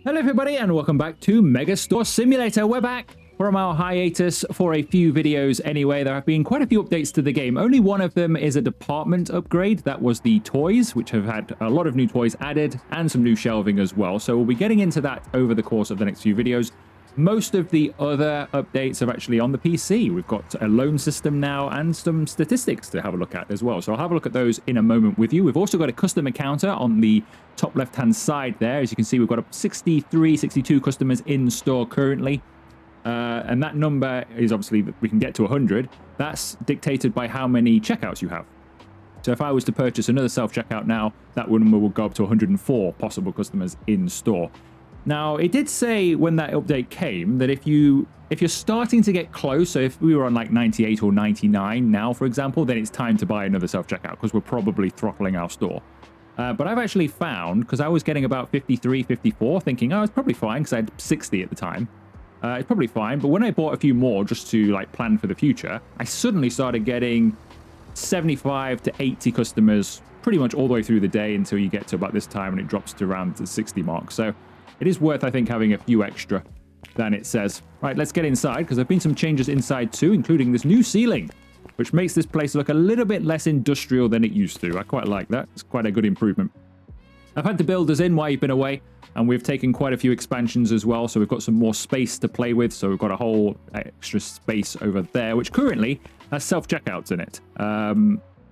Hello everybody and welcome back to Megastore Simulator. We're back from our hiatus for a few videos anyway. There have been quite a few updates to the game. Only one of them is a department upgrade. That was the toys, which have had a lot of new toys added and some new shelving as well. So we'll be getting into that over the course of the next few videos. Most of the other updates are actually on the PC. We've got a loan system now and some statistics to have a look at as well. So I'll have a look at those in a moment with you. We've also got a customer counter on the top left-hand side there. As you can see, we've got 63, 62 customers in store currently. And that number is obviously, we can get to 100. That's dictated by how many checkouts you have. So if I was to purchase another self-checkout now, that number will go up to 104 possible customers in store. Now, it did say when that update came that if you're starting to get close, so if we were on like 98 or 99 now, for example, then it's time to buy another self-checkout because we're probably throttling our store. But I've actually found, because I was getting about 53, 54, thinking, oh, it's probably fine because I had 60 at the time. It's probably fine. But when I bought a few more just to like plan for the future, I suddenly started getting 75 to 80 customers pretty much all the way through the day until you get to about this time and it drops to around the 60 mark. So it is worth, I think, having a few extra than it says. Right, let's get inside, because there have been some changes inside too, including this new ceiling, which makes this place look a little bit less industrial than it used to. I quite like that. It's quite a good improvement. I've had the builders in while you've been away, and we've taken quite a few expansions as well, so we've got some more space to play with. So we've got a whole extra space over there, which currently has self-checkouts in it.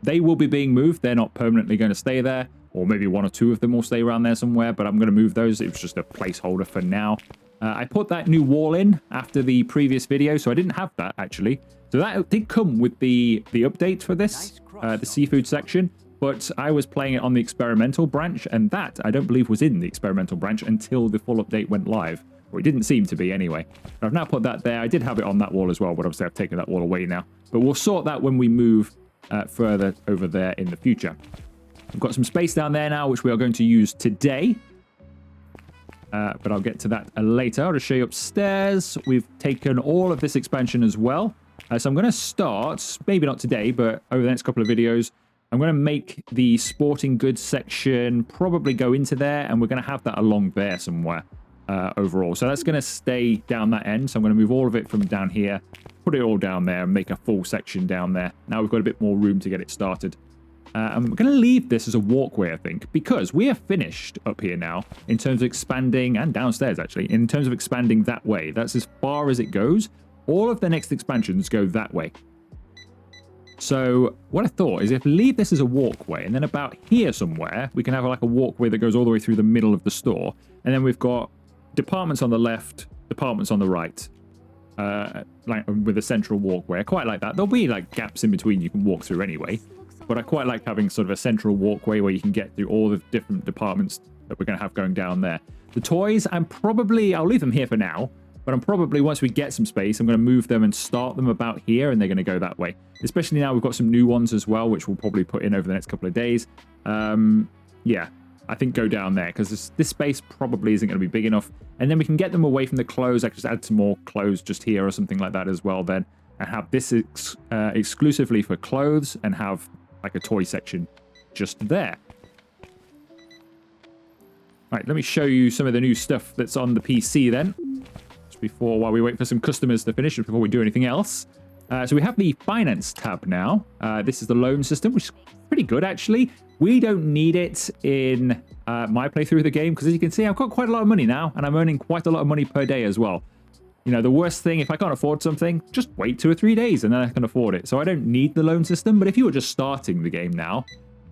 They will be being moved. They're not permanently going to stay there. Or maybe one or two of them will stay around there somewhere, but I'm going to move those. It was just a placeholder for now. I put that new wall in after the previous video, so I didn't have that, actually. So that did come with the update for this, the seafood section, but I was playing it on the experimental branch, and that, I don't believe, was in the experimental branch until the full update went live. Or it didn't seem to be, anyway. But I've now put that there. I did have it on that wall as well, but obviously I've taken that wall away now. But we'll sort that when we move further over there in the future. We've got some space down there now, which we are going to use today. But I'll get to that later. I'll just show you upstairs. We've taken all of this expansion as well. So I'm going to start, maybe not today, but over the next couple of videos, I'm going to make the sporting goods section probably go into there, and we're going to have that along there somewhere overall. So that's going to stay down that end. So I'm going to move all of it from down here, put it all down there, and make a full section down there. Now we've got a bit more room to get it started. I'm going to leave this as a walkway, I think, because we are finished up here now in terms of expanding, and downstairs actually, in terms of expanding that way. That's as far as it goes. All of the next expansions go that way. So what I thought is if we leave this as a walkway, and then about here somewhere, we can have like a walkway that goes all the way through the middle of the store. And then we've got departments on the left, departments on the right, like with a central walkway. I quite like that. There'll be like gaps in between you can walk through anyway. But I quite like having sort of a central walkway where you can get through all the different departments that we're going to have going down there. The toys, I'll leave them here for now, but I'm probably, once we get some space, I'm going to move them and start them about here, and they're going to go that way. Especially now we've got some new ones as well, which we'll probably put in over the next couple of days. Yeah, I think go down there, because this space probably isn't going to be big enough. And then we can get them away from the clothes. I could just add some more clothes just here or something like that as well then. And have this exclusively for clothes, and have like a toy section just there. Right, let me show you some of the new stuff that's on the PC then. Just while we wait for some customers to finish, before we do anything else. So we have the finance tab now. This is the loan system, which is pretty good actually. We don't need it in my playthrough of the game, because as you can see, I've got quite a lot of money now, and I'm earning quite a lot of money per day as well. You know, the worst thing, if I can't afford something, just wait 2 or 3 days and then I can afford it. So I don't need the loan system, but if you were just starting the game now,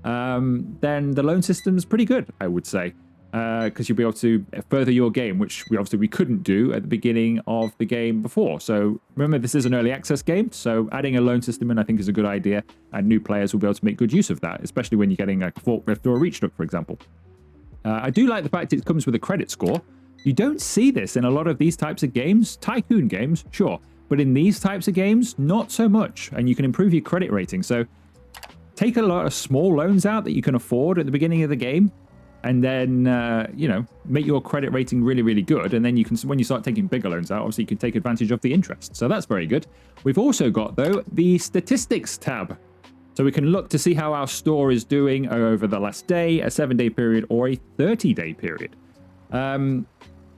then the loan system's pretty good, I would say. Because you'll be able to further your game, which we couldn't do at the beginning of the game before. So remember, this is an early access game, so adding a loan system in I think is a good idea, and new players will be able to make good use of that, especially when you're getting a forklift or a reach truck, for example. I do like the fact it comes with a credit score. You don't see this in a lot of these types of games. Tycoon games, sure. But in these types of games, not so much. And you can improve your credit rating. So take a lot of small loans out that you can afford at the beginning of the game. And then, you know, make your credit rating really, really good. And then you can, when you start taking bigger loans out, obviously you can take advantage of the interest. So that's very good. We've also got, though, the statistics tab. So we can look to see how our store is doing over the last day, a 7-day period, or a 30-day period.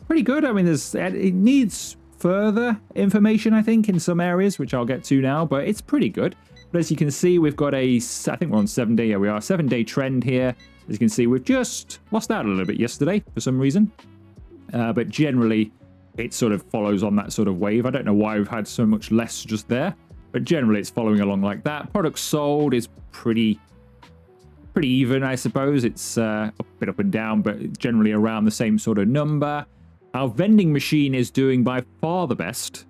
pretty good. I mean, it needs further information, I think, in some areas, which I'll get to now, but it's pretty good. But as you can see, we've got I think we're on 7-day, yeah, we are, 7-day trend here. As you can see, we've just lost out a little bit yesterday for some reason. But generally, it sort of follows on that sort of wave. I don't know why we've had so much less just there, but generally it's following along like that. Products sold is pretty even, I suppose. It's a bit up and down, but generally around the same sort of number. Our vending machine is doing by far the best.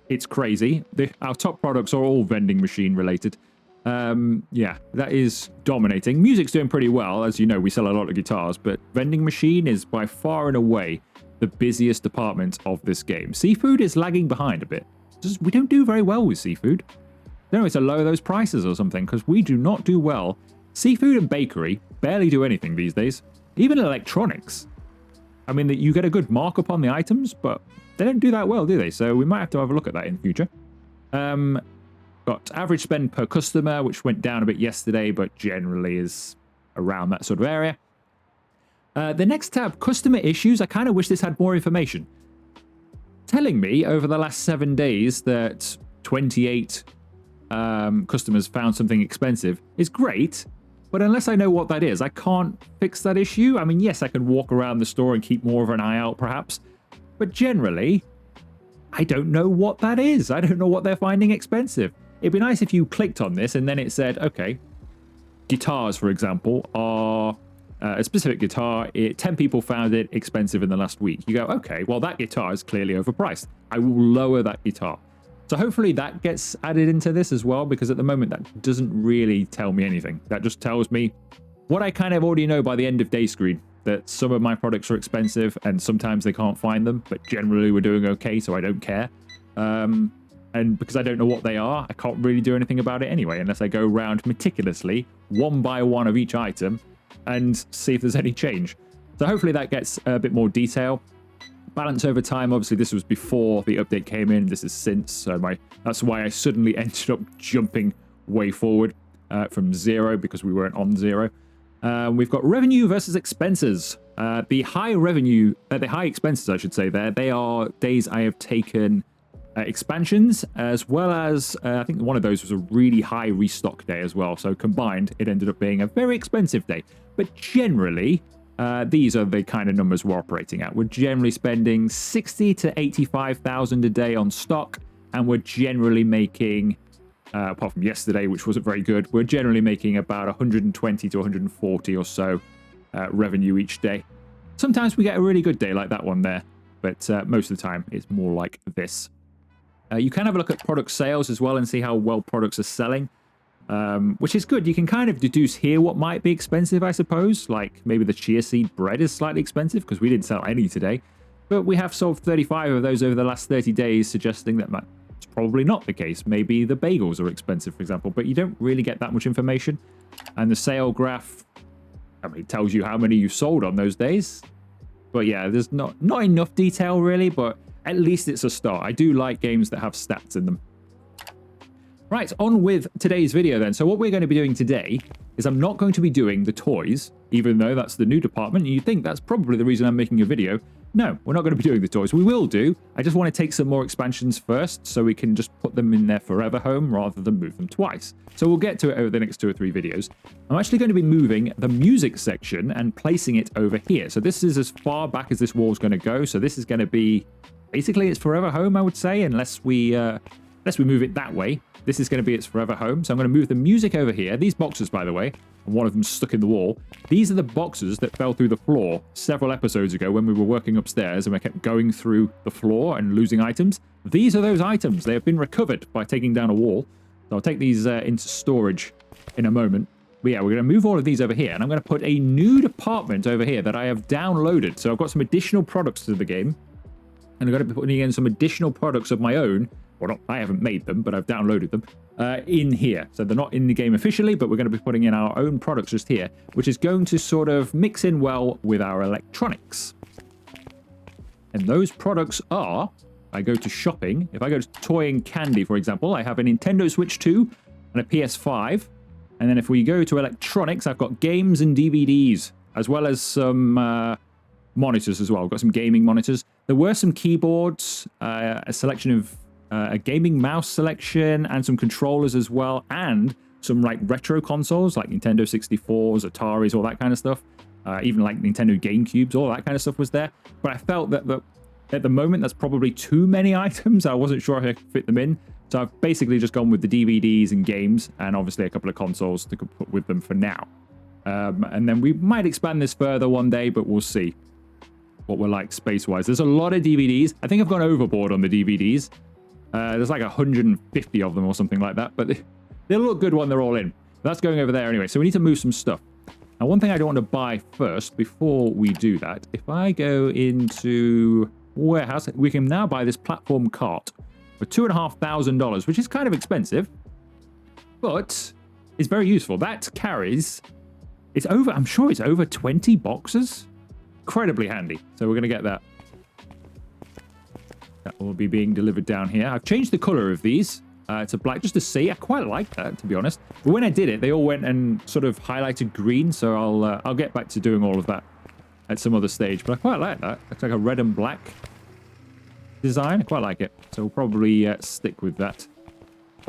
It's crazy. Our top products are all vending machine related. Yeah, that is dominating. Music's doing pretty well. As you know, we sell a lot of guitars, but vending machine is by far and away the busiest department of this game. Seafood is lagging behind a bit. We don't do very well with seafood. I don't know, it's to lower those prices or something, because we do not do well. Seafood and bakery barely do anything these days. Even electronics. I mean, you get a good markup on the items, but they don't do that well, do they? So we might have to have a look at that in the future. Got average spend per customer, which went down a bit yesterday, but generally is around that sort of area. The next tab, customer issues. I kind of wish this had more information. Telling me over the last 7 days that 28 customers found something expensive is great, but unless I know what that is, I can't fix that issue. I mean, yes, I can walk around the store and keep more of an eye out, perhaps, but generally, I don't know what that is. I don't know what they're finding expensive. It'd be nice if you clicked on this and then it said, okay, guitars, for example, are a specific guitar. 10 people found it expensive in the last week. You go, okay, well, that guitar is clearly overpriced. I will lower that guitar. So hopefully that gets added into this as well, because at the moment that doesn't really tell me anything. That just tells me what I kind of already know by the end of day screen, that some of my products are expensive and sometimes they can't find them, but generally we're doing okay, so I don't care. And because I don't know what they are, I can't really do anything about it anyway, unless I go around meticulously, one by one of each item, and see if there's any change. So hopefully that gets a bit more detail. Balance over time, obviously this was before the update came in, this is since, so that's why I suddenly ended up jumping way forward from 0, because we weren't on 0. We've got revenue versus expenses. The high expenses, I should say there, they are days I have taken expansions, as well as I think one of those was a really high restock day as well. So combined, it ended up being a very expensive day. But generally, these are the kind of numbers we're operating at. We're generally spending 60 to 85,000 a day on stock, and we're generally making, apart from yesterday, which wasn't very good, we're generally making about 120 to 140 or so revenue each day. Sometimes we get a really good day like that one there, but most of the time it's more like this. You can have a look at product sales as well and see how well products are selling, which is good. You can kind of deduce here what might be expensive, I suppose. Like maybe the chia seed bread is slightly expensive because we didn't sell any today. But we have sold 35 of those over the last 30 days, suggesting that that's probably not the case. Maybe the bagels are expensive, for example, but you don't really get that much information. And the sale graph, I mean, tells you how many you sold on those days. But yeah, there's not enough detail really, but at least it's a start. I do like games that have stats in them. Right, on with today's video then. So what we're going to be doing today is I'm not going to be doing the toys, even though that's the new department. And you think that's probably the reason I'm making a video. No, we're not going to be doing the toys. We will do. I just want to take some more expansions first so we can just put them in their forever home rather than move them twice. So we'll get to it over the next 2 or 3 videos. I'm actually going to be moving the music section and placing it over here. So this is as far back as this wall is going to go. So this is going to be basically its forever home, I would say, unless we move it that way. This is going to be its forever home. So I'm going to move the music over here. These boxes, by the way, and one of them stuck in the wall. These are the boxes that fell through the floor several episodes ago when we were working upstairs and we kept going through the floor and losing items. These are those items. They have been recovered by taking down a wall. So I'll take these into storage in a moment. But yeah, we're going to move all of these over here, and I'm going to put a new department over here that I have downloaded. So I've got some additional products to the game, and I'm going to be putting in some additional products of my own. Well, not, I haven't made them, but I've downloaded them in here. So they're not in the game officially, but we're going to be putting in our own products just here, which is going to sort of mix in well with our electronics. And those products are, I go to shopping. If I go to toy and candy, for example, I have a Nintendo Switch 2 and a PS5. And then if we go to electronics, I've got games and DVDs, as well as some monitors as well. I've got some gaming monitors. There were some keyboards, a selection of a gaming mouse selection, and some controllers as well, and some like retro consoles like Nintendo 64s, Ataris, all that kind of stuff. Even like Nintendo GameCubes, all that kind of stuff was there. But I felt that at the moment that's probably too many items. I wasn't sure if I could fit them in. So I've basically just gone with the DVDs and games, and obviously a couple of consoles to put with them for now. And then we might expand this further one day, but we'll see what we're like space-wise. There's a lot of DVDs. I think I've gone overboard on the DVDs. There's like 150 of them or something like that, but they'll look good when they're all in. That's going over there anyway, so we need to move some stuff. Now, one thing I don't want to buy first, before we do that, if I go into warehouse, we can now buy this platform cart for $2,500, which is kind of expensive, but it's very useful. That carries, it's over, I'm sure it's over 20 boxes. Incredibly handy. So we're going to get that. That will be being delivered down here. I've changed the color of these to black just to see. I quite like that, to be honest. But when I did it, they all went and sort of highlighted green. So I'll get back to doing all of that at some other stage. But I quite like that. Looks like a red and black design. I quite like it. So we'll probably stick with that.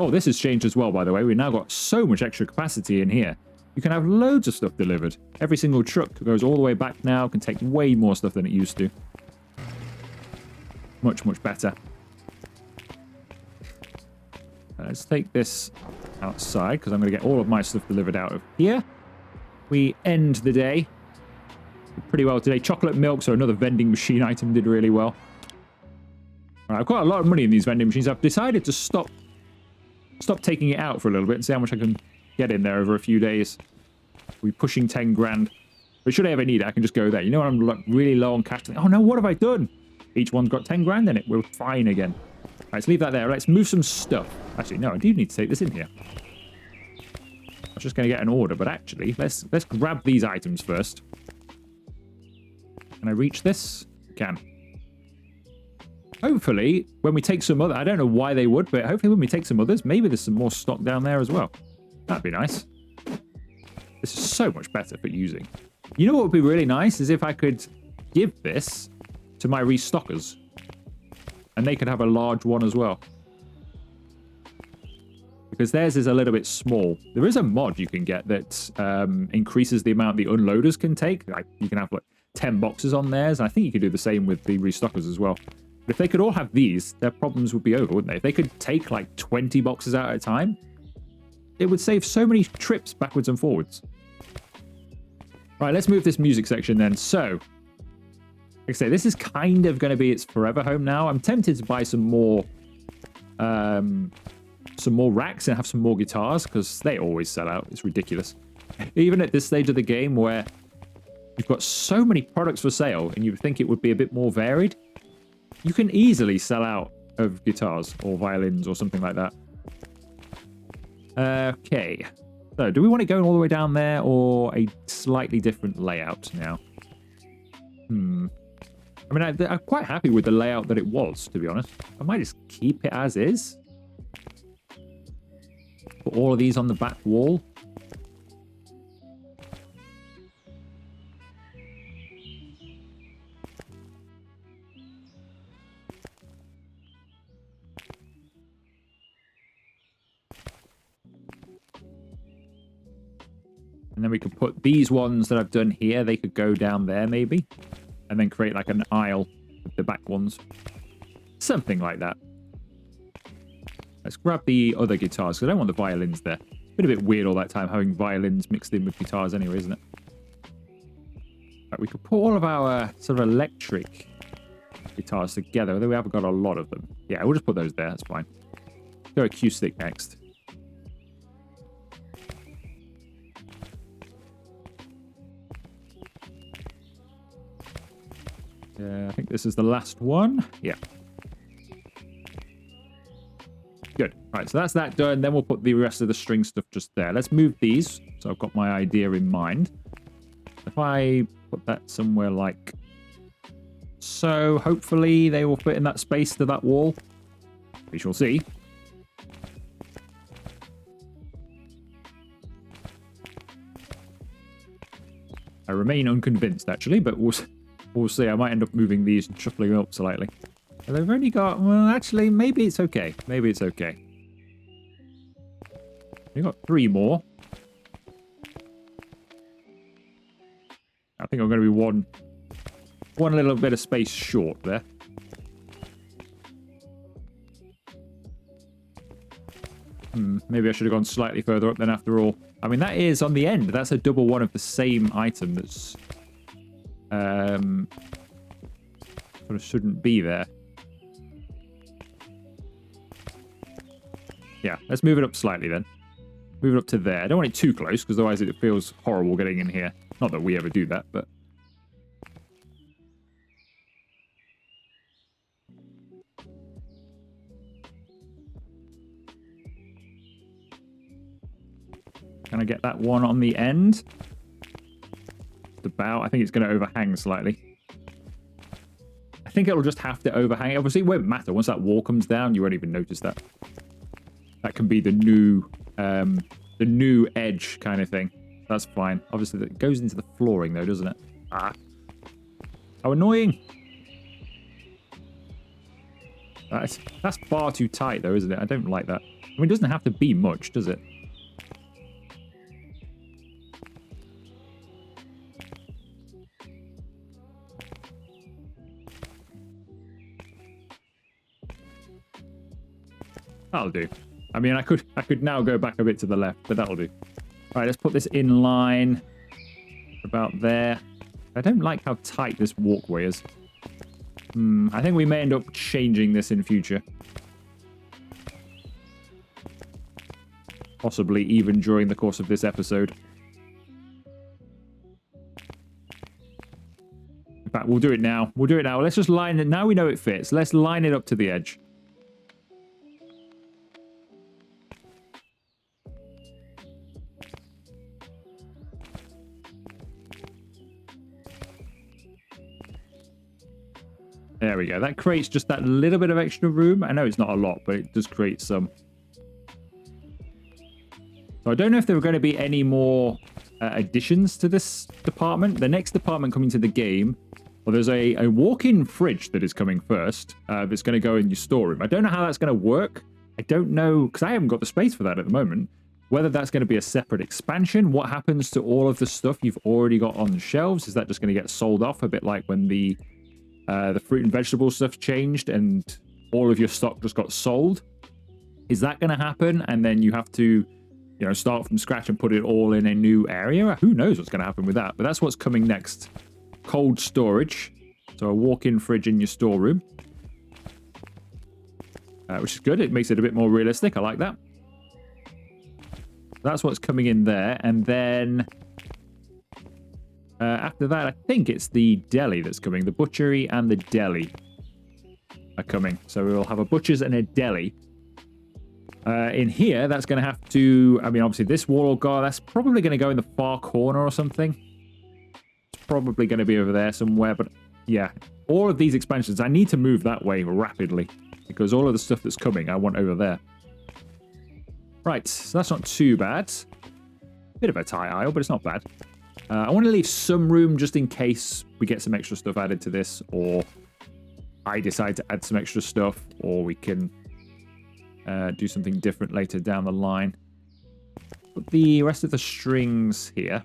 Oh, this has changed as well, by the way. We've now got so much extra capacity in here. You can have loads of stuff delivered. Every single truck goes all the way back now. Can take way more stuff than it used to. Much, much better. Let's take this outside, because I'm going to get all of my stuff delivered out of here. We end the day pretty well today. Chocolate milk, so another vending machine item, did really well. All right, I've got a lot of money in these vending machines. I've decided to stop taking it out for a little bit and see how much I can get in there over a few days. We're pushing 10 grand. But should I ever need it, I can just go there. You know when I'm like really low on cash? Oh no, what have I done? Each one's got 10 grand in it. We're fine again. All right, let's leave that there. Let's move some stuff. Actually, no, I do need to take this in here. I was just going to get an order, but actually, let's grab these items first. Can I reach this? I can. Hopefully, when we take some other... I don't know why they would, but hopefully when we take some others, maybe there's some more stock down there as well. That'd be nice. This is so much better for using. You know what would be really nice is if I could give this to my restockers. And they could have a large one as well. Because theirs is a little bit small. There is a mod you can get that increases the amount the unloaders can take. Like you can have like 10 boxes on theirs. And I think you could do the same with the restockers as well. But if they could all have these, their problems would be over, wouldn't they? If they could take like 20 boxes out at a time, it would save so many trips backwards and forwards. Right, let's move this music section then. So, like I say, this is kind of going to be its forever home now. I'm tempted to buy some more racks and have some more guitars because they always sell out. It's ridiculous. Even at this stage of the game where you've got so many products for sale and you would think it would be a bit more varied, you can easily sell out of guitars or violins or something like that. Okay. So, do we want it going all the way down there or a slightly different layout now? I mean, I'm quite happy with the layout that it was, to be honest. I might just keep it as is. Put all of these on the back wall. And then we could put these ones that I've done here, they could go down there maybe. And then create like an aisle with the back ones. Something like that. Let's grab the other guitars, because I don't want the violins there. It's been a bit weird all that time having violins mixed in with guitars anyway, isn't it? Right, we could put all of our sort of electric guitars together, although we haven't got a lot of them. Yeah, we'll just put those there, that's fine. Go acoustic next. I think this is the last one. Yeah. Good. All right, so that's that done. Then we'll put the rest of the string stuff just there. Let's move these. So I've got my idea in mind. If I put that somewhere like so, hopefully they will fit in that space to that wall. We shall see. I remain unconvinced, actually, but we'll We'll see. I might end up moving these and shuffling them up slightly. And they've only got... Well, actually, maybe it's okay. Maybe it's okay. We've got 3 more. I think I'm going to be one little bit of space short there. Maybe I should have gone slightly further up then after all. I mean, that is on the end. That's a double one of the same item that's... sort of shouldn't be there. Yeah, let's move it up slightly then. Move it up to there. I don't want it too close, because otherwise it feels horrible getting in here. Not that we ever do that, but... Can I get that one on the end? About. I think it's going to overhang slightly. I think it'll just have to overhang. Obviously, it won't matter. Once that wall comes down, you won't even notice that. That can be the new edge kind of thing. That's fine. Obviously, that goes into the flooring, though, doesn't it? Ah. How annoying. That's far too tight, though, isn't it? I don't like that. I mean, it doesn't have to be much, does it? That'll do. I mean, I could now go back a bit to the left, but that'll do. All right, let's put this in line about there. I don't like how tight this walkway is. I think we may end up changing this in future. Possibly even during the course of this episode. In fact, we'll do it now. We'll do it now. Let's just line it. Now we know it fits. Let's line it up to the edge. There we go. That creates just that little bit of extra room. I know it's not a lot, but it does create some. So I don't know if there are going to be any more additions to this department. The next department coming to the game, well, there's a walk-in fridge that is coming first. That's going to go in your storeroom. I don't know how that's going to work. I don't know, because I haven't got the space for that at the moment. Whether that's going to be a separate expansion. What happens to all of the stuff you've already got on the shelves? Is that just going to get sold off a bit like when the fruit and vegetable stuff changed and all of your stock just got sold? Is that going to happen? And then you have to, start from scratch and put it all in a new area? Who knows what's going to happen with that? But that's what's coming next. Cold storage. So a walk-in fridge in your storeroom. Which is good. It makes it a bit more realistic. I like that. That's what's coming in there. And then... after that, I think it's the deli that's coming. The butchery and the deli are coming. So we'll have a butcher's and a deli. In here, that's going to have to... I mean, obviously, this wall or guard, that's probably going to go in the far corner or something. It's probably going to be over there somewhere. But yeah, all of these expansions, I need to move that way rapidly. Because all of the stuff that's coming, I want over there. Right, so that's not too bad. Bit of a tight aisle, but it's not bad. I want to leave some room just in case we get some extra stuff added to this, or I decide to add some extra stuff, or we can do something different later down the line. Put the rest of the strings here.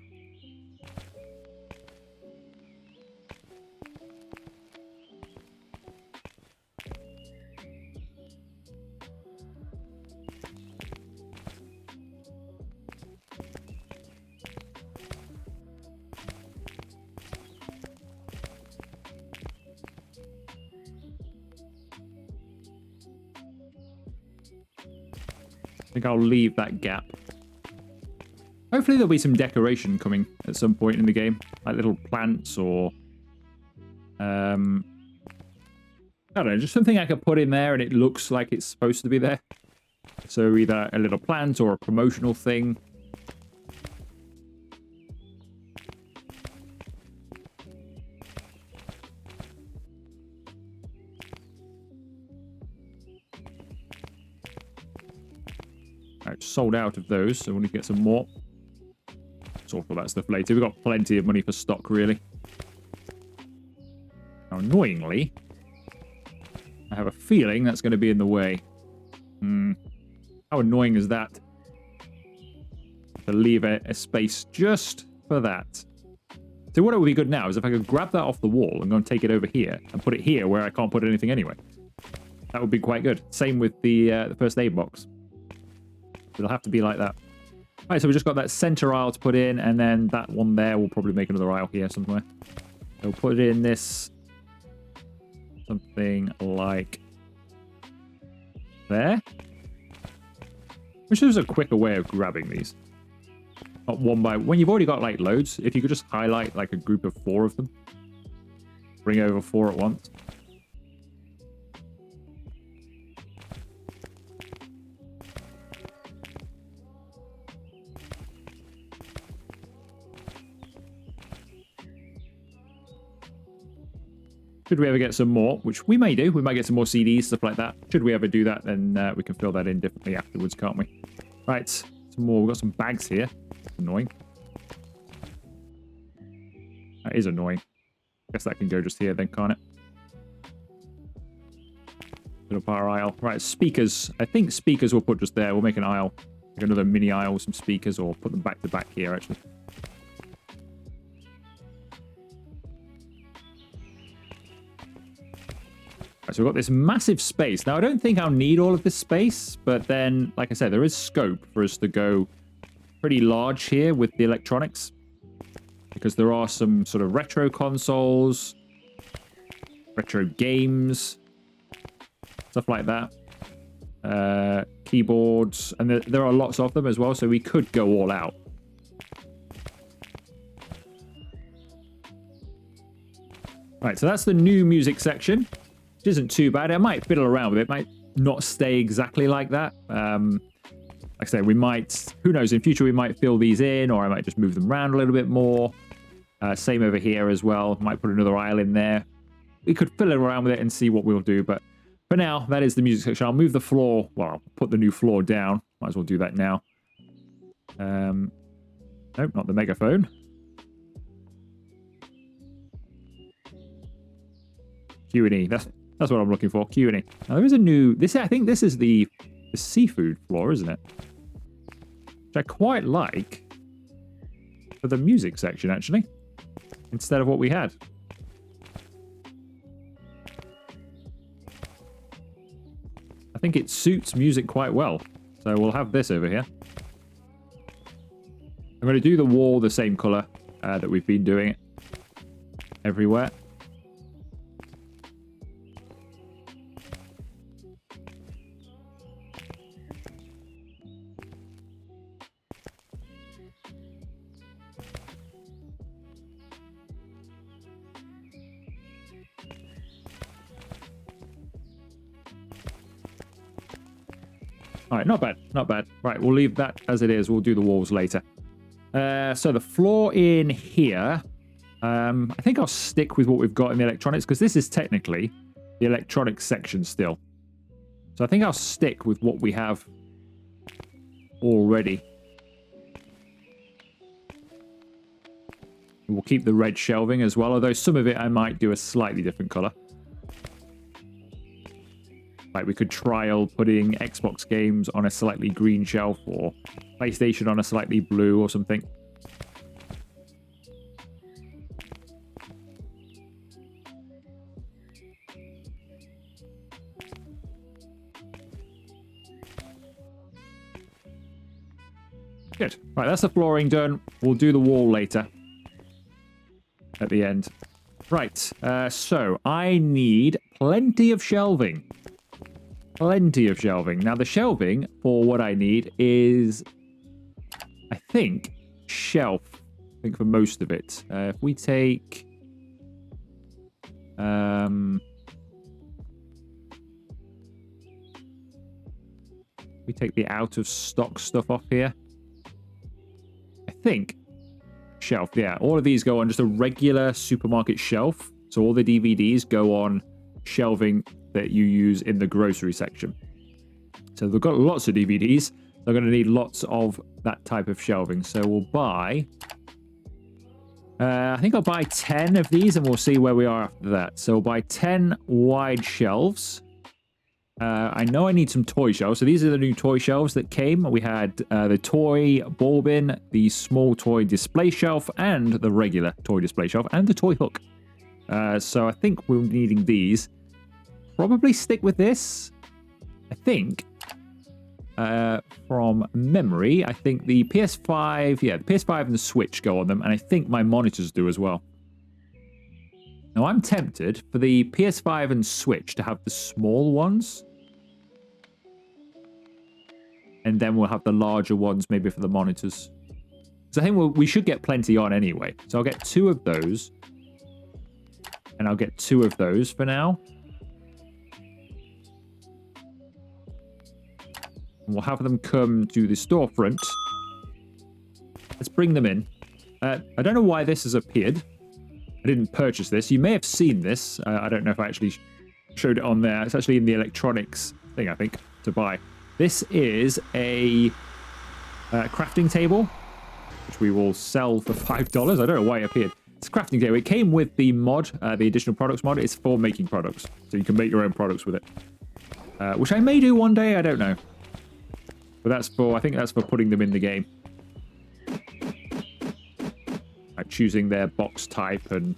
I think I'll leave that gap. Hopefully there'll be some decoration coming at some point in the game. Like little plants or... I don't know, just something I could put in there and it looks like it's supposed to be there. So either a little plant or a promotional thing. Alright, sold out of those, so we need to get some more. Sort all that stuff later. We've got plenty of money for stock, really. Now, annoyingly, I have a feeling that's going to be in the way. How annoying is that? To leave a space just for that. So what would be good now is if I could grab that off the wall and go and take it over here and put it here where I can't put anything anyway. That would be quite good. Same with the first aid box. It'll have to be like that. All right, so we just got that center aisle to put in, and then that one there will probably make another aisle here somewhere. So we'll put it in this something like there. Which is a quicker way of grabbing these. Not one by... When you've already got, like, loads, if you could just highlight, like, a group of 4 of them. Bring over 4 at once. Should we ever get some more, which we may do. We might get some more CDs, stuff like that. Should we ever do that, then we can fill that in differently afterwards, can't we? Right, some more. We've got some bags here. Annoying. That is annoying. Guess that can go just here then, can't it? Put up our aisle. Right, speakers. I think speakers we'll put just there. We'll make an aisle. Like another mini aisle with some speakers, or put them back to back here, actually. So we've got this massive space. Now, I don't think I'll need all of this space, but then, like I said, there is scope for us to go pretty large here with the electronics, because there are some sort of retro consoles, retro games, stuff like that. Keyboards, and there are lots of them as well, so we could go all out. Right, so that's the new music section. Which isn't too bad. I might fiddle around with it. It might not stay exactly like that. Like I say, we might, who knows, in future we might fill these in, or I might just move them around a little bit more. Same over here as well. Might put another aisle in there. We could fiddle around with it and see what we'll do, but for now, that is the music section. I'll move the floor, well, I'll put the new floor down. Might as well do that now. Nope, not the megaphone. Q&E, that's what I'm looking for, Q&E. Now, there is a new... I think this is the seafood floor, isn't it? Which I quite like for the music section, actually, instead of what we had. I think it suits music quite well. So we'll have this over here. I'm going to do the wall the same color that we've been doing it everywhere. All right, not bad, not bad. Right, we'll leave that as it is. We'll do the walls later. So the floor in here, I think I'll stick with what we've got in the electronics, because this is technically the electronics section still. So I think I'll stick with what we have already. We'll keep the red shelving as well, although some of it I might do a slightly different color. Like we could trial putting Xbox games on a slightly green shelf, or PlayStation on a slightly blue or something. Good. Right, that's the flooring done. We'll do the wall later at the end. Right, so I need plenty of shelving. Plenty of shelving. Now, the shelving for what I need is, I think, shelf. I think for most of it. If we take... we take the out-of-stock stuff off here. I think shelf, yeah. All of these go on just a regular supermarket shelf. So all the DVDs go on shelving that you use in the grocery section. So they've got lots of DVDs. They're going to need lots of that type of shelving. So we'll buy I think I'll buy 10 of these and we'll see where we are after that. So we'll buy 10 wide shelves. I know I need some toy shelves. So these are the new toy shelves that came. We had the toy ball bin, the small toy display shelf, and the regular toy display shelf, and the toy hook. So I think we're needing these. Probably stick with this. I think, from memory, I think the PS5, yeah, the PS5 and the Switch go on them, and I think my monitors do as well. Now, I'm tempted for the PS5 and Switch to have the small ones. And then we'll have the larger ones maybe for the monitors. So I think we should get plenty on anyway. So I'll get 2 of those. And I'll get 2 of those for now. And we'll have them come to the storefront. Let's bring them in. I don't know why this has appeared. I didn't purchase this. You may have seen this. I don't know if I actually showed it on there. It's actually in the electronics thing, I think, to buy. This is a crafting table, which we will sell for $5. I don't know why it appeared. It's a crafting table. It came with the mod, the additional products mod. It's for making products. So you can make your own products with it. Which I may do one day. I don't know. But that's for, I think that's for putting them in the game. Like choosing their box type and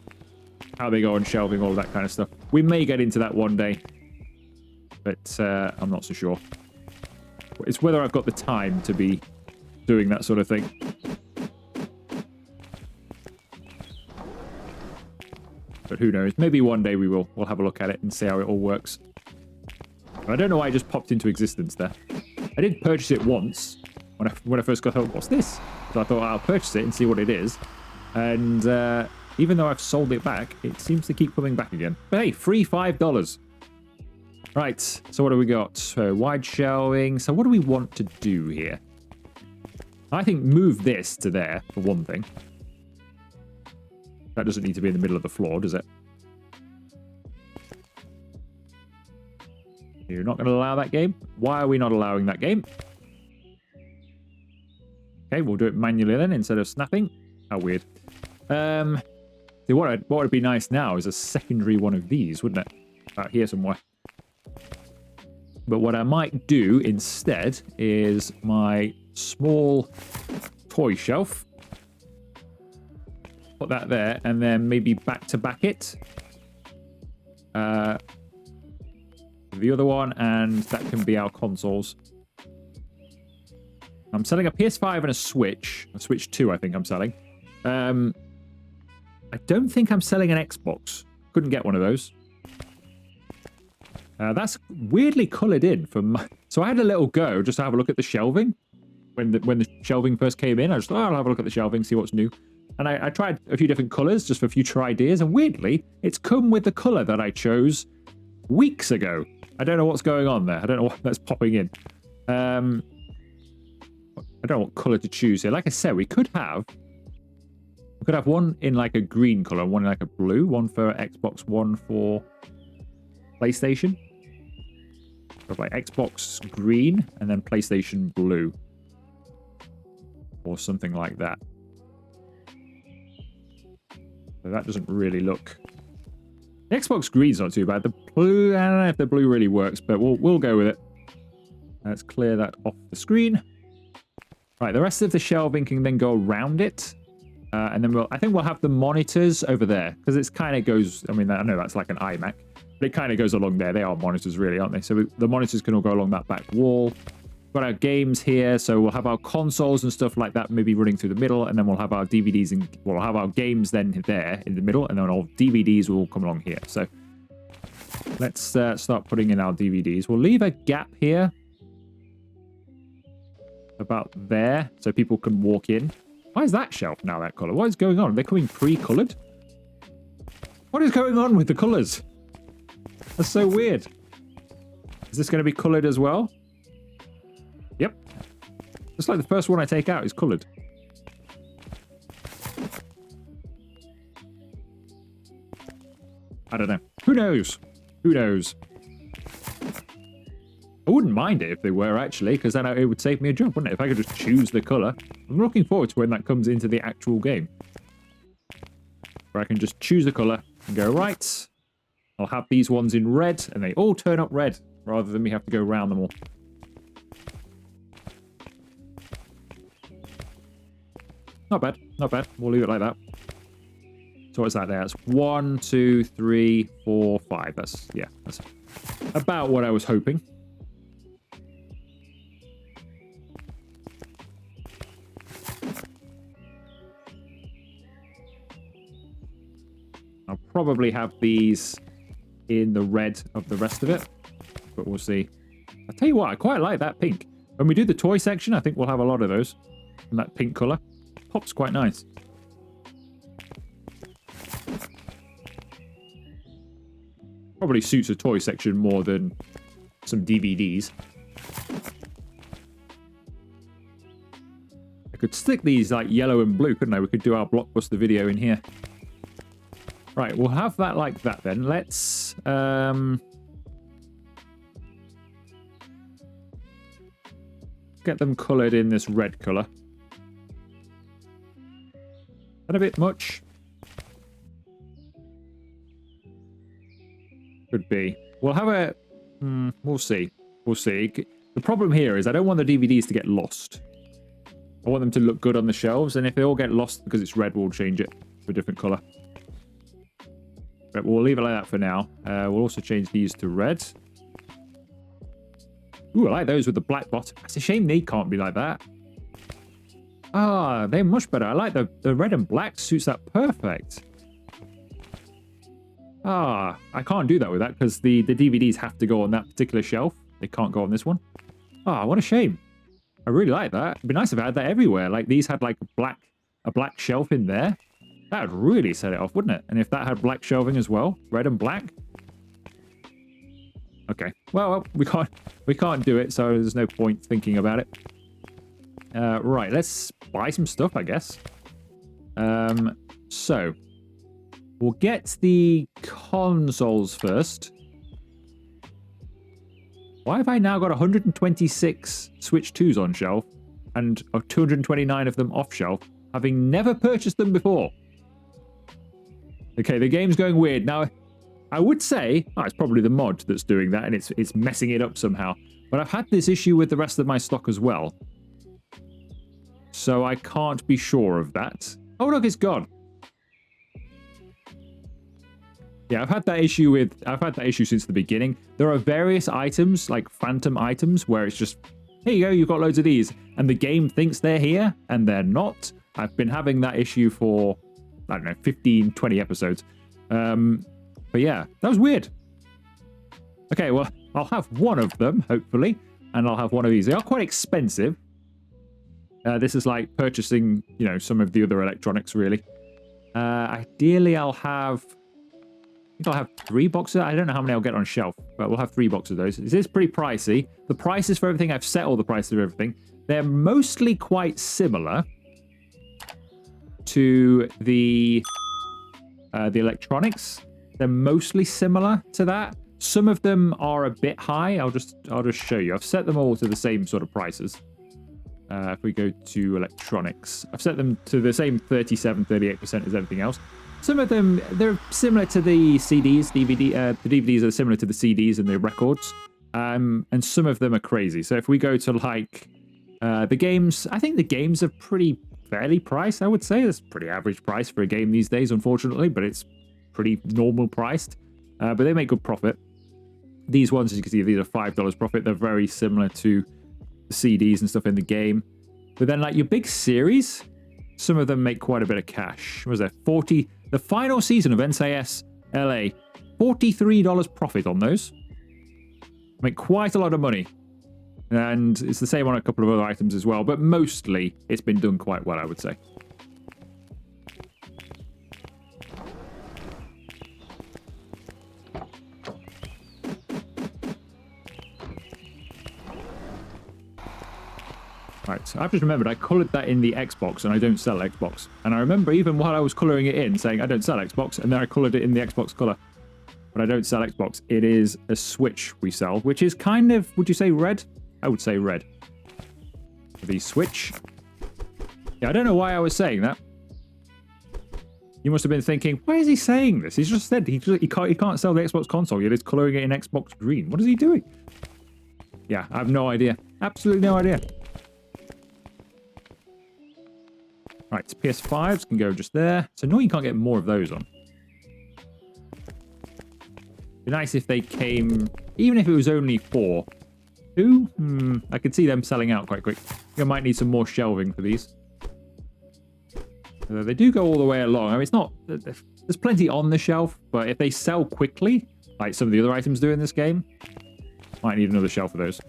how they go on shelving, all that kind of stuff. We may get into that one day. But I'm not so sure. It's whether I've got the time to be doing that sort of thing. But who knows? Maybe one day we will. We'll have a look at it and see how it all works. I don't know why it just popped into existence there. I did purchase it once when I first got home. What's this? So I thought I'll purchase it and see what it is. And even though I've sold it back, it seems to keep coming back again. But hey, free $5. Right, so what do we got? So wide shelving. So what do we want to do here? I think move this to there, for one thing. That doesn't need to be in the middle of the floor, does it? You're not going to allow that game? Why are we not allowing that game? Okay, we'll do it manually then, instead of snapping. How weird. See, what would be nice now is a secondary one of these, wouldn't it? Out here somewhere. But what I might do instead is my small toy shelf. Put that there, and then maybe back-to-back it. The other one, and that can be our consoles. I'm selling a PS5 and a Switch. A Switch 2, I think I'm selling. I don't think I'm selling an Xbox. Couldn't get one of those. That's weirdly coloured in from. So I had a little go just to have a look at the shelving when the shelving first came in. I just thought, oh, I'll have a look at the shelving, see what's new. And I tried a few different colours just for future ideas, and weirdly, it's come with the colour that I chose weeks ago. I don't know what's going on there. I don't know what that's popping in. I don't know what colour to choose here. Like I said, we could have one in like a green colour, one in like a blue, one for Xbox, one for PlayStation. So like Xbox green and then PlayStation blue. Or something like that. So that doesn't really look. The Xbox green's not too bad. The blue, I don't know if the blue really works, but we'll go with it. Let's clear that off the screen. Right, the rest of the shelving can then go around it. And then I think we'll have the monitors over there. Because it kind of goes, I mean, I know that's like an iMac. But it kind of goes along there. They are monitors really, aren't they? So the monitors can all go along that back wall. We've got our games here. So we'll have our consoles and stuff like that maybe running through the middle. And then we'll have our DVDs and we'll have our games then there in the middle. And then all DVDs will come along here. So let's start putting in our DVDs. We'll leave a gap here. About there. So people can walk in. Why is that shelf now that colour? What is going on? Are they coming pre-coloured? What is going on with the colours? That's so weird. Is this going to be coloured as well? Yep. Just like the first one I take out is coloured. I don't know. Who knows? Who knows? I wouldn't mind it if they were, actually, because then it would save me a job, wouldn't it? If I could just choose the colour. I'm looking forward to when that comes into the actual game. where I can just choose a color and go, right, I'll have these ones in red, and they all turn up red, rather than me have to go around them all. Not bad, not bad. We'll leave it like that. So what's that there? That's 1, 2, 3, 4, 5. That's about what I was hoping. I'll probably have these in the red of the rest of it, but we'll see. I'll tell you what, I quite like that pink. When we do the toy section, I think we'll have a lot of those in that pink color. Pops quite nice. Probably suits a toy section more than some DVDs. I could stick these like yellow and blue, couldn't I? We could do our blockbuster video in here. Right, we'll have that like that then. Let's get them coloured in this red colour. That a bit much? Could be. We'll have a... we'll see. We'll see. The problem here is I don't want the DVDs to get lost. I want them to look good on the shelves, and if they all get lost because it's red, we'll change it to a different colour. But we'll leave it like that for now. We'll also change these to red. Ooh, I like those with the black bottom. It's a shame they can't be like that. Ah, they're much better. I like the red and black suits that perfect. Ah, I can't do that with that because the DVDs have to go on that particular shelf. They can't go on this one. Ah, what a shame. I really like that. It'd be nice if I had that everywhere. Like these had like a black shelf in there. That would really set it off, wouldn't it? And if that had black shelving as well, red and black. Okay. Well, we can't do it, so there's no point thinking about it. Right, let's buy some stuff, I guess. So we'll get the consoles first. Why have I now got 126 Switch 2s on shelf and 229 of them off shelf, having never purchased them before? Okay, the game's going weird. Now, I would say, it's probably the mod that's doing that, and it's messing it up somehow. But I've had this issue with the rest of my stock as well. So I can't be sure of that. Oh, look, it's gone. Yeah, I've had that issue since the beginning. There are various items, like phantom items, where it's just, here you go, you've got loads of these. And the game thinks they're here, and they're not. I've been having that issue for, I don't know, 15, 20 episodes. But yeah, that was weird. Okay, well, I'll have one of them, hopefully. And I'll have one of these. They are quite expensive. This is like purchasing, you know, some of the other electronics, really. Ideally, I'll have 3 boxes. I don't know how many I'll get on shelf, but we'll have 3 boxes of those. This is pretty pricey. The prices for everything, I've set all the prices of everything. They're mostly quite similar to the electronics. They're mostly similar to that. Some of them are a bit high. I'll just show you. I've set them all to the same sort of prices. If we go to electronics, I've set them to the same 37, 38% as everything else. Some of them, they're similar to the CDs, the DVDs are similar to the CDs and the records. And some of them are crazy. So if we go to like the games, I think the games are fairly priced, I would say. That's pretty average price for a game these days, unfortunately, but it's pretty normal priced. But they make good profit. These ones, as you can see, these are $5 profit. They're very similar to the CDs and stuff in the game. But then like your big series, some of them make quite a bit of cash. What was there? The final season of NCIS LA, $43 profit on those. Make quite a lot of money. And it's the same on a couple of other items as well, but mostly it's been done quite well, I would say. Right, so I've just remembered I coloured that in the Xbox, and I don't sell Xbox. And I remember even while I was colouring it in, saying I don't sell Xbox, and then I coloured it in the Xbox colour. But I don't sell Xbox. It is a Switch we sell, which is kind of, would you say red? I would say red. The Switch. Yeah, I don't know why I was saying that. You must have been thinking, why is he saying this? He's just said he can't sell the Xbox console, yet he's colouring it in Xbox green. What is he doing? Yeah, I have no idea. Absolutely no idea. Right, PS5s can go just there. So no, you can't get more of those on. It'd be nice if they came, even if it was only 4. 2? I could see them selling out quite quick. I might need some more shelving for these. They do go all the way along. I mean, it's not... There's plenty on the shelf, but if they sell quickly, like some of the other items do in this game, might need another shelf of those.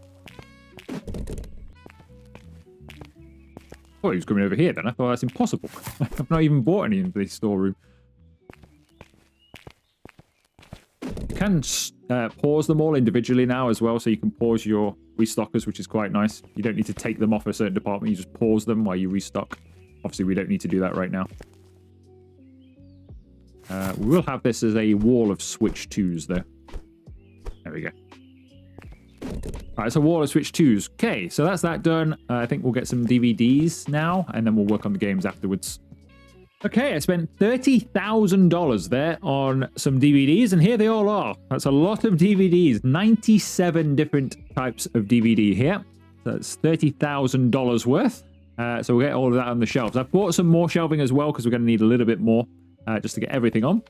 Oh, he was coming over here then. I thought that's impossible. I've not even bought any in the storeroom. You can pause them all individually now as well, so you can pause your restockers, which is quite nice. You don't need to take them off a certain department. You just pause them while you restock. Obviously, we don't need to do that right now. We will have this as a wall of Switch 2s, though. There we go. Alright, so wall of Switch 2s. Okay, so that's that done. I think we'll get some DVDs now, and then we'll work on the games afterwards. Okay, I spent $30,000 there on some DVDs, and here they all are. That's a lot of DVDs. 97 different types of DVD here. So that's $30,000 worth. So we'll get all of that on the shelves. I've bought some more shelving as well, because we're going to need a little bit more just to get everything on.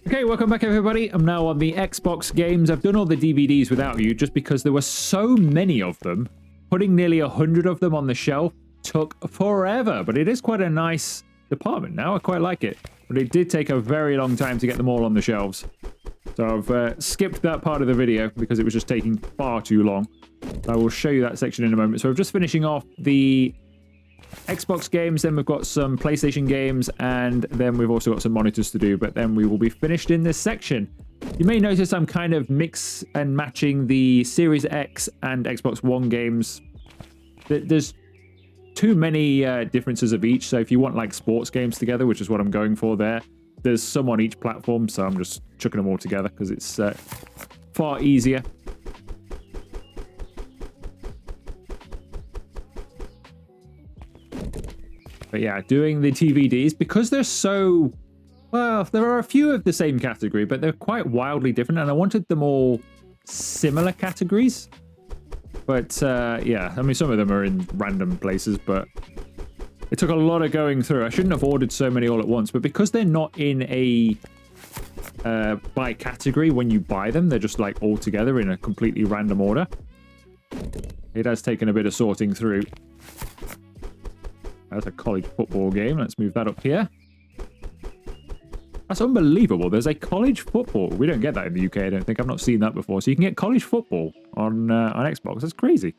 Okay, welcome back everybody. I'm now on the Xbox games. I've done all the DVDs without you just because there were so many of them. Putting nearly 100 of them on the shelf took forever, but it is quite a nice department now. I quite like it, but it did take a very long time to get them all on the shelves. So I've skipped that part of the video because it was just taking far too long. I will show you that section in a moment. So we're just finishing off the Xbox games, then we've got some PlayStation games, and then we've also got some monitors to do, but then we will be finished in this section. You may notice I'm kind of mix and matching the Series X and Xbox One games. There's too many differences of each, so if you want like sports games together, which is what I'm going for there, there's some on each platform, so I'm just chucking them all together because it's far easier. But yeah, doing the DVDs, because they're so... Well, there are a few of the same category, but they're quite wildly different, and I wanted them all similar categories. But yeah, I mean, some of them are in random places, but it took a lot of going through. I shouldn't have ordered so many all at once, but because they're not in a by category when you buy them, they're just like all together in a completely random order. It has taken a bit of sorting through. That's a college football game. Let's move that up here. That's unbelievable. There's a college football. We don't get that in the UK, I don't think. I've not seen that before. So you can get college football on Xbox. That's crazy.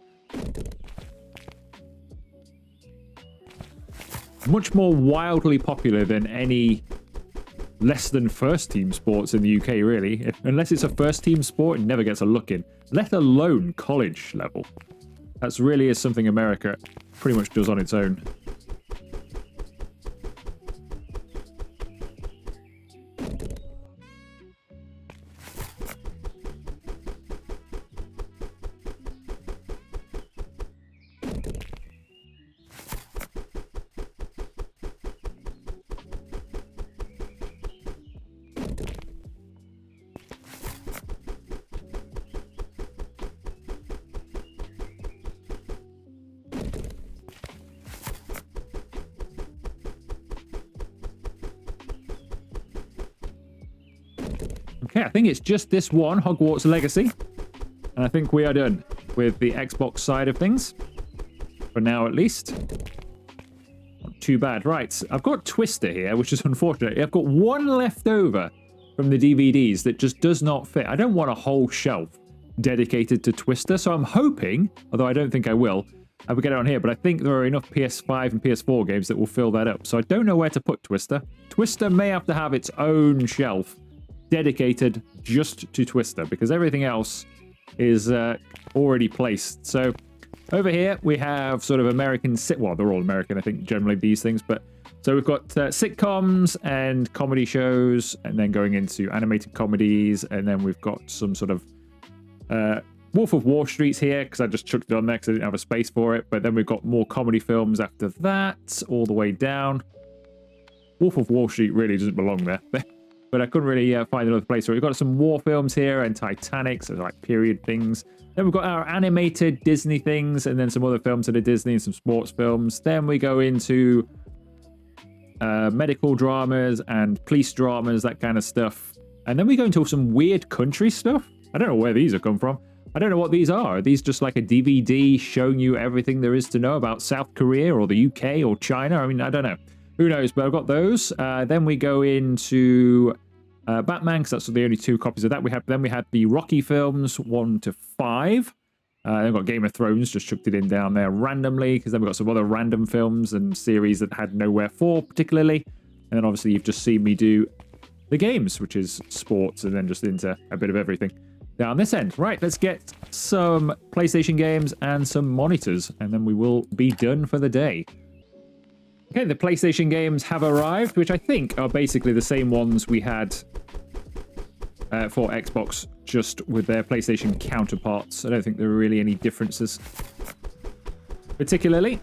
Much more wildly popular than any less than first team sports in the UK, really. Unless it's a first team sport, it never gets a look in, let alone college level. That's really is something America pretty much does on its own. Okay, I think it's just this one, Hogwarts Legacy. And I think we are done with the Xbox side of things. For now, at least. Not too bad. Right, I've got Twister here, which is unfortunate. I've got one left over from the DVDs that just does not fit. I don't want a whole shelf dedicated to Twister, so I'm hoping, although I don't think I will get it on here, but I think there are enough PS5 and PS4 games that will fill that up. So I don't know where to put Twister. Twister may have to have its own shelf dedicated just to Twister, because everything else is already placed. So over here we have sort of American well, they're all American, I think, generally, these things, but so we've got sitcoms and comedy shows, and then going into animated comedies, and then we've got some sort of Wolf of Wall Street's here because I just chucked it on there because I didn't have a space for it. But then we've got more comedy films after that, all the way down. Wolf of Wall Street really doesn't belong there. But I couldn't really find another place. So we've got some war films here and Titanic, so like period things. Then we've got our animated Disney things, and then some other films that are Disney and some sports films. Then we go into medical dramas and police dramas, that kind of stuff. And then we go into some weird country stuff. I don't know where these have come from. I don't know what these are. Are these just like a DVD showing you everything there is to know about South Korea or the UK or China? I mean, I don't know. Who knows? But I've got those. Then we go into Batman, because that's the only 2 copies of that we have. Then we had the Rocky films 1 to 5. Then we've got Game of Thrones, just chucked it in down there randomly, because then we've got some other random films and series that had nowhere for particularly. And then obviously you've just seen me do the games, which is sports, and then just into a bit of everything down this end. Right, let's get some PlayStation games and some monitors, and then we will be done for the day. Okay, the PlayStation games have arrived, which I think are basically the same ones we had for Xbox, just with their PlayStation counterparts. I don't think there are really any differences, particularly.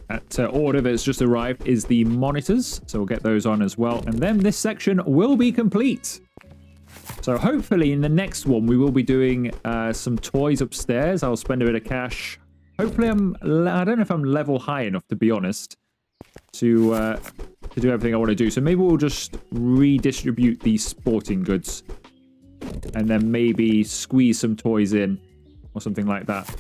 That order that's just arrived is the monitors, so we'll get those on as well. And then this section will be complete. So hopefully in the next one, we will be doing some toys upstairs. I'll spend a bit of cash. Hopefully I don't know if I'm level high enough, to be honest, to do everything I want to do. So maybe we'll just redistribute these sporting goods and then maybe squeeze some toys in or something like that.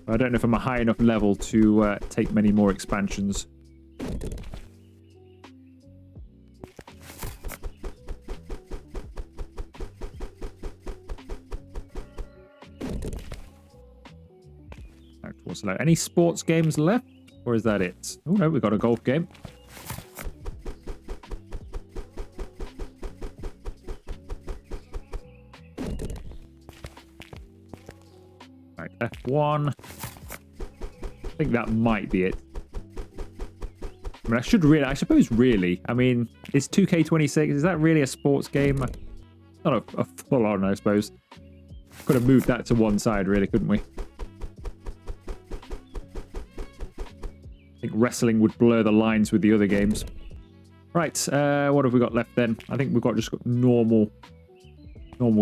I don't know if I'm a high enough level to take many more expansions. What's left? Any sports games left? Or is that it? Oh no, we've got a golf game. Right, F1. I think that might be it. I mean, I suppose really, I mean, is 2K26, is that really a sports game? Not a full-on, I suppose. Could have moved that to one side, really, couldn't we? I think wrestling would blur the lines with the other games. Right, what have we got left then? I think we've just got normal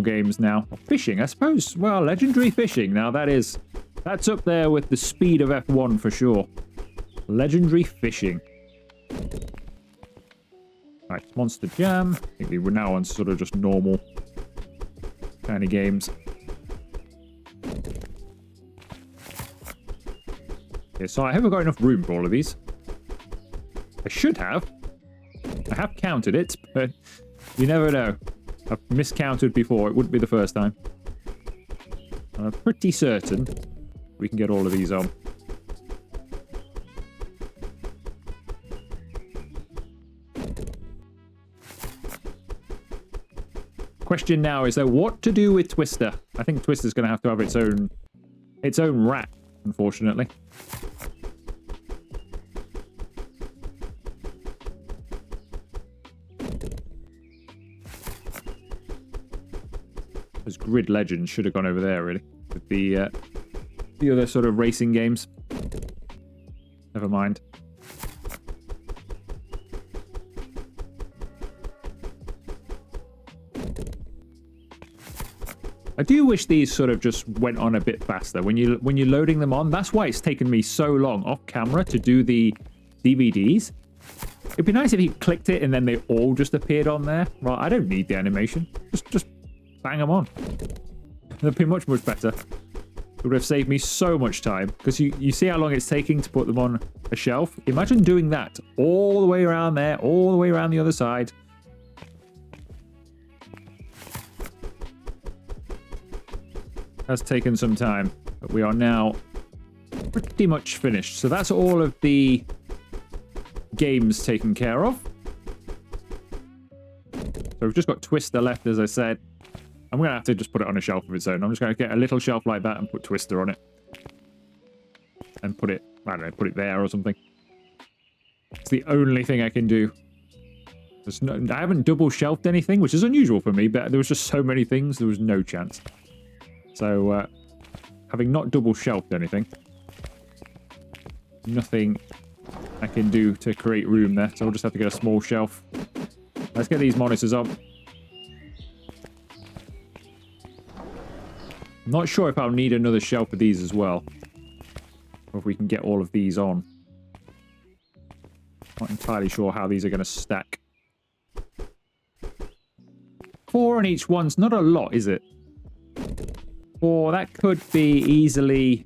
games now. Fishing, I suppose. Well, legendary fishing. Now that's up there with the speed of F1 for sure. Legendary fishing. Right, Monster Jam. I think we're now on sort of just normal kind of games. Okay, so I haven't got enough room for all of these. I should have. I have counted it, but you never know. I've miscounted before. It wouldn't be the first time. I'm pretty certain we can get all of these on. Question now is though, what to do with Twister? I think Twister's going to have its own rack, unfortunately. Those Grid Legends should have gone over there, really, with the other sort of racing games. Never mind. I do wish these sort of just went on a bit faster when you're loading them on. That's why it's taken me so long off camera to do the DVDs. It'd be nice if he clicked it and then they all just appeared on there. Well, I don't need the animation. Just bang them on. That'd be much better. It would have saved me so much time, because you see how long it's taking to put them on a shelf. Imagine doing that all the way around there, all the way around the other side. Has taken some time, but we are now pretty much finished. So that's all of the games taken care of. So we've just got Twister left, as I said. I'm going to have to just put it on a shelf of its own. I'm just going to get a little shelf like that and put Twister on it. And put it, I don't know, put it there or something. It's the only thing I can do. I haven't double shelved anything, which is unusual for me, but there was just so many things, there was no chance. So, having not double shelved anything, nothing I can do to create room there. So I'll just have to get a small shelf. Let's get these monitors up. I'm not sure if I'll need another shelf of these as well. Or if we can get all of these on. Not entirely sure how these are going to stack. 4 on each one's not a lot, is it? 4, that could be easily...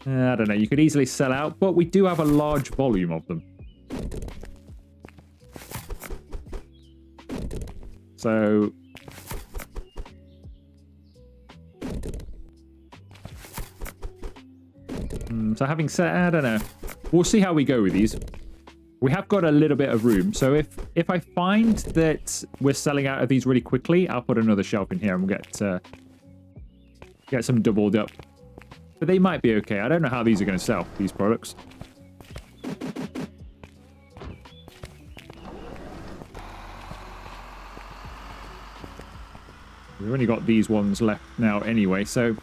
I don't know, you could easily sell out, but we do have a large volume of them. So... so having said, I don't know. We'll see how we go with these. We have got a little bit of room, so if I find that we're selling out of these really quickly, I'll put another shelf in here and we'll get some doubled up. But they might be okay. I don't know how these are going to sell, these products. We've only got these ones left now anyway, so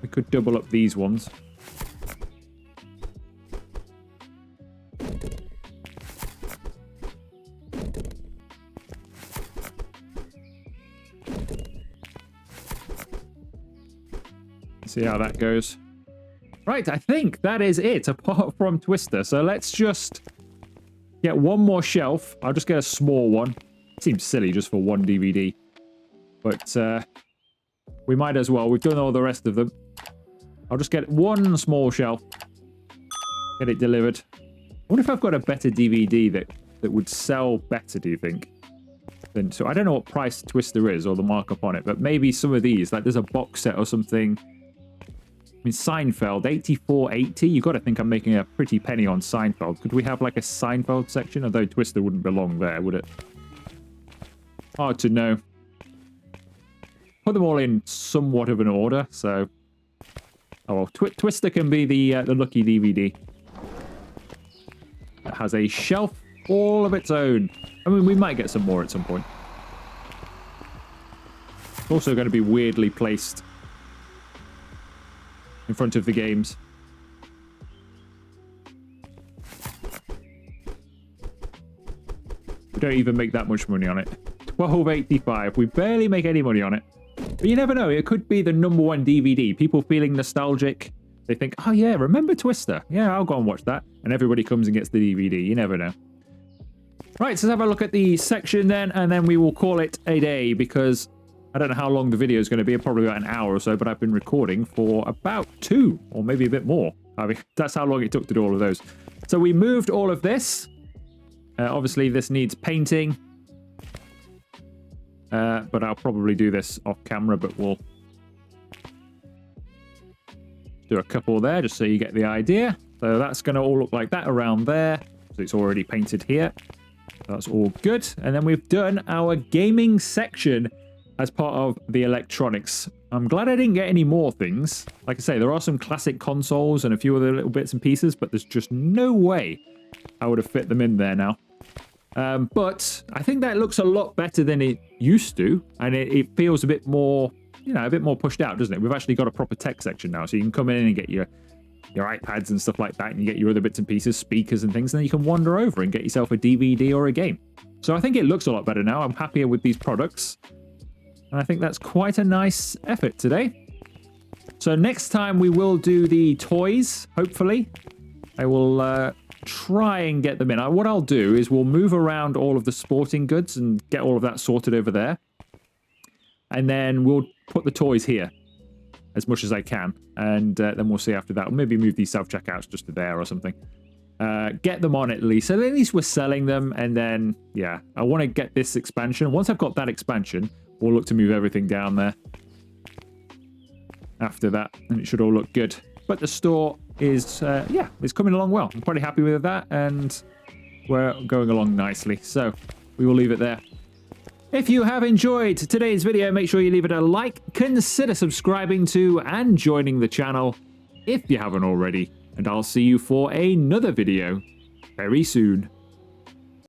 we could double up these ones. See how that goes. Right, I think that is it, apart from Twister. So let's just get one more shelf. I'll just get a small one. Seems silly just for one DVD. But we might as well. We've done all the rest of them. I'll just get one small shelf. Get it delivered. I wonder if I've got a better DVD that would sell better, do you think? So I don't know what price Twister is or the markup on it, but maybe some of these, like there's a box set or something. I mean, Seinfeld, 84.80. You've got to think I'm making a pretty penny on Seinfeld. Could we have like a Seinfeld section? Although Twister wouldn't belong there, would it? Hard to know. Put them all in somewhat of an order, so... Oh well, Twister can be the lucky DVD. It has a shelf all of its own. I mean, we might get some more at some point. It's also going to be weirdly placed in front of the games. We don't even make that much money on it. 12.85. We barely make any money on it. But you never know. It could be the #1 DVD. People feeling nostalgic. They think, oh yeah, remember Twister? Yeah, I'll go and watch that. And everybody comes and gets the DVD. You never know. Right, so let's have a look at the section then, and then we will call it a day, because I don't know how long the video is going to be. Probably about an hour or so, but I've been recording for about 2, or maybe a bit more. I mean, that's how long it took to do all of those. So we moved all of this. Obviously, this needs painting. But I'll probably do this off camera, but we'll do a couple there just so you get the idea. So that's going to all look like that around there. So it's already painted here. That's all good. And then we've done our gaming section as part of the electronics. I'm glad I didn't get any more things. Like I say, there are some classic consoles and a few other little bits and pieces, but there's just no way I would have fit them in there now. But I think that looks a lot better than it used to, and it feels a bit more, you know, a bit more pushed out, doesn't it? We've actually got a proper tech section now, so you can come in and get your iPads and stuff like that, and you get your other bits and pieces, speakers and things, and then you can wander over and get yourself a DVD or a game. So I think it looks a lot better now. I'm happier with these products, and I think that's quite a nice effort today. So next time we will do the toys, hopefully. I will try and get them in. What I'll do is we'll move around all of the sporting goods and get all of that sorted over there. And then we'll put the toys here as much as I can. And then we'll see after that. Or maybe move these self-checkouts just to there or something. Get them on at least. So at least we're selling them. And then, yeah, I want to get this expansion. Once I've got that expansion, we'll look to move everything down there after that. And it should all look good. But the store is, yeah, it's coming along well. I'm pretty happy with that, and we're going along nicely. So we will leave it there. If you have enjoyed today's video, make sure you leave it a like, consider subscribing to and joining the channel if you haven't already. And I'll see you for another video very soon.